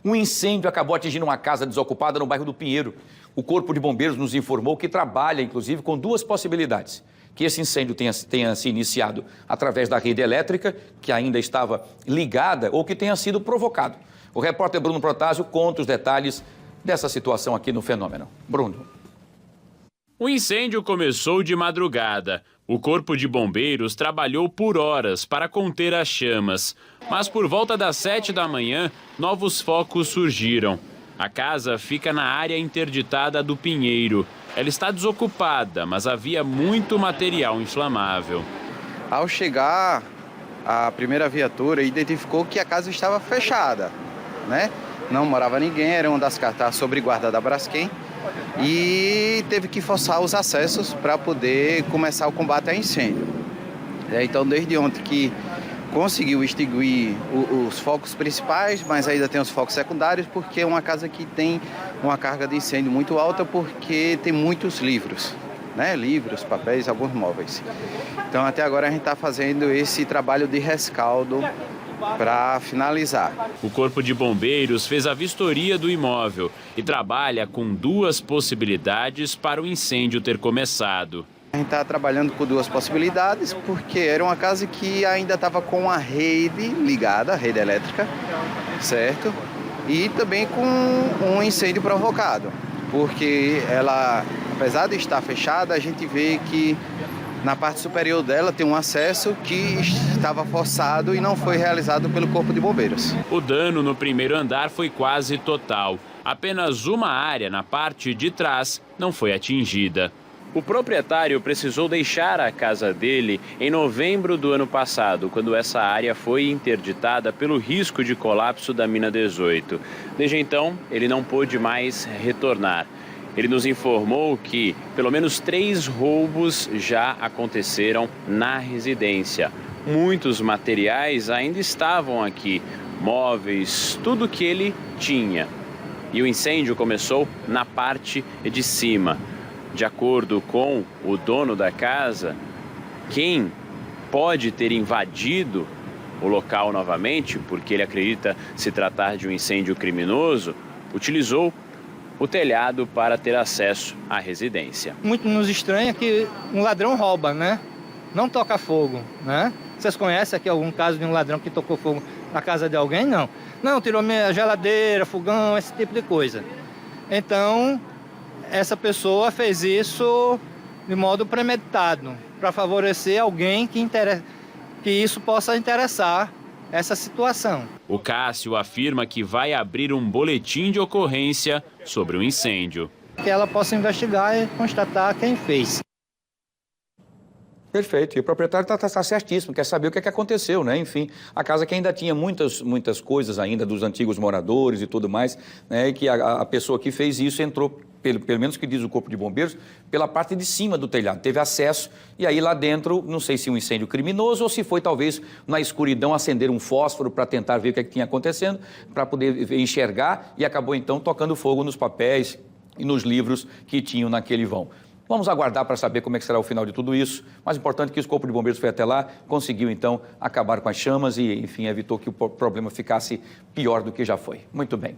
Um incêndio acabou atingindo uma casa desocupada no bairro do Pinheiro. O Corpo de Bombeiros nos informou que trabalha, inclusive, com duas possibilidades. Que esse incêndio tenha se iniciado através da rede elétrica, que ainda estava ligada, ou que tenha sido provocado. O repórter Bruno Protásio conta os detalhes dessa situação aqui no Fenômeno. Bruno. O incêndio começou de madrugada. O Corpo de Bombeiros trabalhou por horas para conter as chamas. Mas por volta das 7 da manhã, novos focos surgiram. A casa fica na área interditada do Pinheiro. Ela está desocupada, mas havia muito material inflamável. Ao chegar, a primeira viatura identificou que a casa estava fechada, né? Não morava ninguém, era uma das casas sob guarda da Braskem. E teve que forçar os acessos para poder começar o combate a incêndio. Então, desde ontem que conseguiu extinguir os focos principais, mas ainda tem os focos secundários, porque é uma casa que tem uma carga de incêndio muito alta, porque tem muitos livros, né? Livros, papéis, alguns móveis. Então, até agora a gente está fazendo esse trabalho de rescaldo para finalizar. O Corpo de Bombeiros fez a vistoria do imóvel e trabalha com duas possibilidades para o incêndio ter começado. A gente está trabalhando com duas possibilidades, porque era uma casa que ainda estava com a rede ligada, a rede elétrica, certo? E também com um incêndio provocado, porque ela, apesar de estar fechada, a gente vê que na parte superior dela tem um acesso que estava forçado e não foi realizado pelo Corpo de Bombeiros. O dano no primeiro andar foi quase total. Apenas uma área na parte de trás não foi atingida. O proprietário precisou deixar a casa dele em novembro do ano passado, quando essa área foi interditada pelo risco de colapso da mina 18. Desde então, ele não pôde mais retornar. Ele nos informou que pelo menos 3 roubos já aconteceram na residência. Muitos materiais ainda estavam aqui, móveis, tudo que ele tinha. E o incêndio começou na parte de cima. De acordo com o dono da casa, quem pode ter invadido o local novamente, porque ele acredita se tratar de um incêndio criminoso, utilizou o telhado para ter acesso à residência. Muito nos estranha que um ladrão rouba, né? Não toca fogo, né? Vocês conhecem aqui algum caso de um ladrão que tocou fogo na casa de alguém? Não. Não, tirou minha geladeira, fogão, esse tipo de coisa. Então, essa pessoa fez isso de modo premeditado, para favorecer alguém que isso possa interessar essa situação. O Cássio afirma que vai abrir um boletim de ocorrência sobre o incêndio. Que ela possa investigar e constatar quem fez. Perfeito, e o proprietário está certíssimo, quer saber o que aconteceu, né? Enfim, a casa que ainda tinha muitas coisas ainda dos antigos moradores e tudo mais, né? E que a pessoa que fez isso entrou, pelo menos que diz o Corpo de Bombeiros, pela parte de cima do telhado, teve acesso, e aí lá dentro, não sei se um incêndio criminoso ou se foi talvez na escuridão acender um fósforo para tentar ver o que tinha acontecendo, para poder enxergar, e acabou então tocando fogo nos papéis e nos livros que tinham naquele vão. Vamos aguardar para saber como é que será o final de tudo isso. Mais importante que o Corpo de Bombeiros foi até lá, conseguiu então acabar com as chamas e, enfim, evitou que o problema ficasse pior do que já foi. Muito bem.